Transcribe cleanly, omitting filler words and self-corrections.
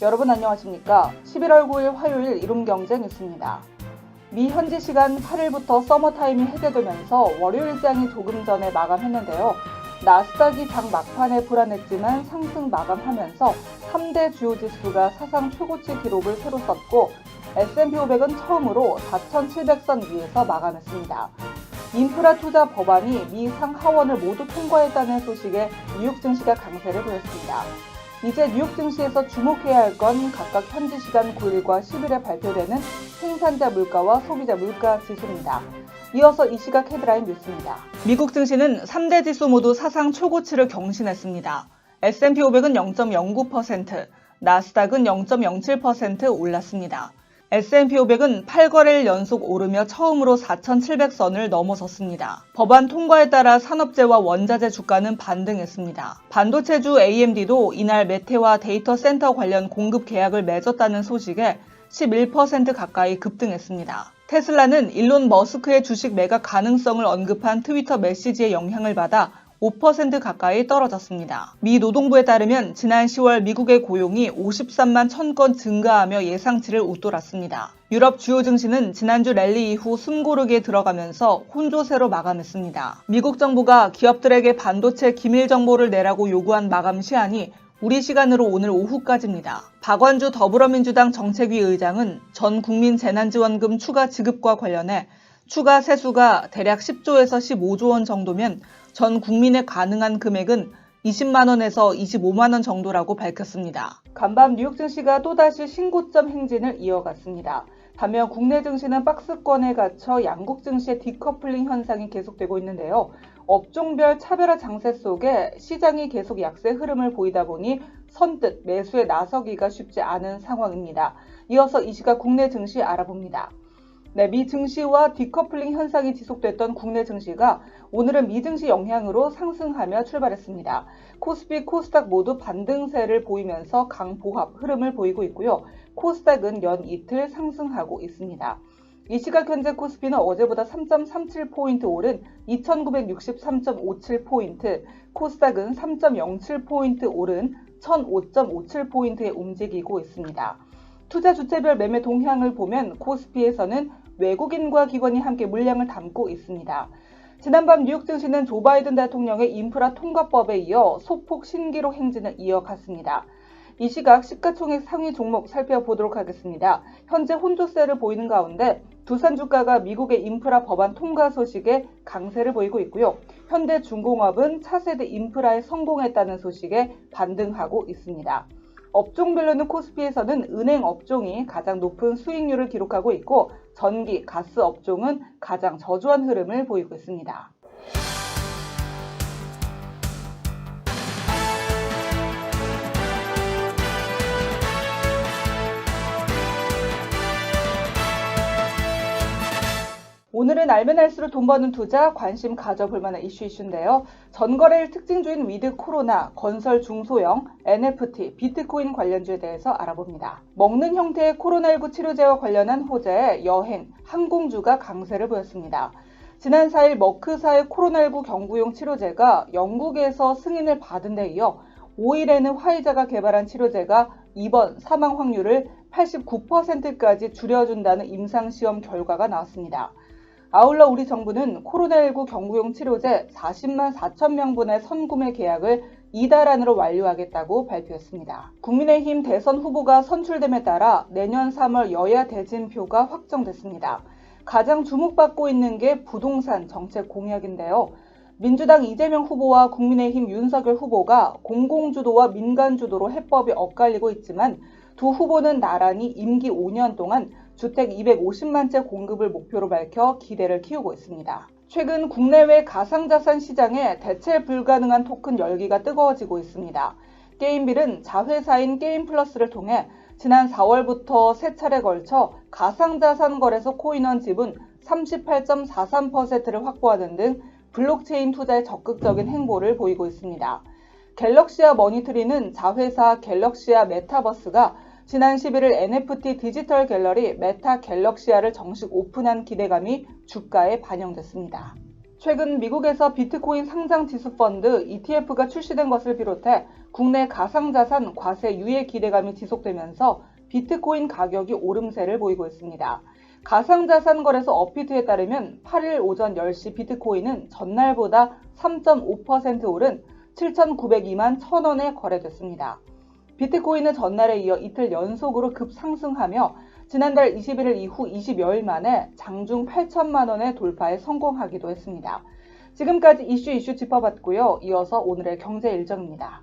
여러분 안녕하십니까? 11월 9일 화요일 이룸경제 뉴스입니다. 미 현지 시간 8일부터 서머타임이 해제되면서 월요일장이 조금 전에 마감했는데요. 나스닥이 장 막판에 불안했지만 상승 마감하면서 3대 주요 지수가 사상 최고치 기록을 새로 썼고 S&P 500은 처음으로 4,700선 위에서 마감했습니다. 인프라 투자 법안이 미 상하원을 모두 통과했다는 소식에 뉴욕 증시가 강세를 보였습니다. 이제 뉴욕 증시에서 주목해야 할 건 각각 현지 시간 9일과 10일에 발표되는 생산자 물가와 소비자 물가 지수입니다. 이어서 이 시각 헤드라인 뉴스입니다. 미국 증시는 3대 지수 모두 사상 최고치를 경신했습니다. S&P 500은 0.09%, 나스닥은 0.07% 올랐습니다. S&P 500은 8거래일 연속 오르며 처음으로 4,700선을 넘어섰습니다. 법안 통과에 따라 산업재와 원자재 주가는 반등했습니다. 반도체주 AMD도 이날 메테와 데이터 센터 관련 공급 계약을 맺었다는 소식에 11% 가까이 급등했습니다. 테슬라는 일론 머스크의 주식 매각 가능성을 언급한 트위터 메시지의 영향을 받아 5% 가까이 떨어졌습니다. 미 노동부에 따르면 지난 10월 미국의 고용이 53만 1000건 증가하며 예상치를 웃돌았습니다. 유럽 주요 증시는 지난주 랠리 이후 숨고르기에 들어가면서 혼조세로 마감했습니다. 미국 정부가 기업들에게 반도체 기밀 정보를 내라고 요구한 마감 시한이 우리 시간으로 오늘 오후까지입니다. 박완주 더불어민주당 정책위 의장은 전 국민 재난지원금 추가 지급과 관련해 추가 세수가 대략 10조에서 15조 원 정도면 전 국민에 가능한 금액은 20만 원에서 25만 원 정도라고 밝혔습니다. 간밤 뉴욕 증시가 또다시 신고점 행진을 이어갔습니다. 반면 국내 증시는 박스권에 갇혀 양국 증시의 디커플링 현상이 계속되고 있는데요. 업종별 차별화 장세 속에 시장이 계속 약세 흐름을 보이다 보니 선뜻 매수에 나서기가 쉽지 않은 상황입니다. 이어서 이 시각 국내 증시 알아봅니다. 미 증시와 디커플링 현상이 지속됐던 국내 증시가 오늘은 미 증시 영향으로 상승하며 출발했습니다. 코스피, 코스닥 모두 반등세를 보이면서 강보합 흐름을 보이고 있고요. 코스닥은 연 이틀 상승하고 있습니다. 이 시각 현재 코스피는 어제보다 3.37포인트 오른 2963.57포인트, 코스닥은 3.07포인트 오른 1005.57포인트에 움직이고 있습니다. 투자 주체별 매매 동향을 보면 코스피에서는 외국인과 기관이 함께 물량을 담고 있습니다. 지난밤 뉴욕 증시는 조 바이든 대통령의 인프라 통과법에 이어 소폭 신기록 행진을 이어갔습니다. 이 시각 시가총액 상위 종목 살펴보도록 하겠습니다. 현재 혼조세를 보이는 가운데 두산주가가 미국의 인프라 법안 통과 소식에 강세를 보이고 있고요. 현대중공업은 차세대 인프라에 성공했다는 소식에 반등하고 있습니다. 업종별로는 코스피에서는 은행 업종이 가장 높은 수익률을 기록하고 있고 전기, 가스 업종은 가장 저조한 흐름을 보이고 있습니다. 오늘은 알면 알수록 돈 버는 투자, 관심 가져볼 만한 이슈인데요. 전거래일 특징주인 위드 코로나, 건설 중소형, NFT, 비트코인 관련주에 대해서 알아봅니다. 먹는 형태의 코로나19 치료제와 관련한 호재, 여행, 항공주가 강세를 보였습니다. 지난 4일 머크사의 코로나19 경구용 치료제가 영국에서 승인을 받은 데 이어 5일에는 화이자가 개발한 치료제가 입원, 사망 확률을 89%까지 줄여준다는 임상시험 결과가 나왔습니다. 아울러 우리 정부는 코로나19 경구용 치료제 40만 4천 명분의 선구매 계약을 이달 안으로 완료하겠다고 발표했습니다. 국민의힘 대선 후보가 선출됨에 따라 내년 3월 여야 대진표가 확정됐습니다. 가장 주목받고 있는 게 부동산 정책 공약인데요. 민주당 이재명 후보와 국민의힘 윤석열 후보가 공공주도와 민간주도로 해법이 엇갈리고 있지만 두 후보는 나란히 임기 5년 동안 주택 250만 채 공급을 목표로 밝혀 기대를 키우고 있습니다. 최근 국내외 가상자산 시장에 대체 불가능한 토큰 열기가 뜨거워지고 있습니다. 게임빌은 자회사인 게임플러스를 통해 지난 4월부터 세 차례 걸쳐 가상자산 거래소 코인원 지분 38.43%를 확보하는 등 블록체인 투자에 적극적인 행보를 보이고 있습니다. 갤럭시아 머니트리는 자회사 갤럭시아 메타버스가 지난 11일 NFT 디지털 갤러리 메타 갤럭시아를 정식 오픈한 기대감이 주가에 반영됐습니다. 최근 미국에서 비트코인 상장 지수 펀드 ETF가 출시된 것을 비롯해 국내 가상자산 과세 유예 기대감이 지속되면서 비트코인 가격이 오름세를 보이고 있습니다. 가상자산 거래소 업비트에 따르면 8일 오전 10시 비트코인은 전날보다 3.5% 오른 7,902만 1,000원에 거래됐습니다. 비트코인은 전날에 이어 이틀 연속으로 급상승하며 지난달 21일 이후 20여일 만에 장중 8천만 원의 돌파에 성공하기도 했습니다. 지금까지 이슈 짚어봤고요. 이어서 오늘의 경제 일정입니다.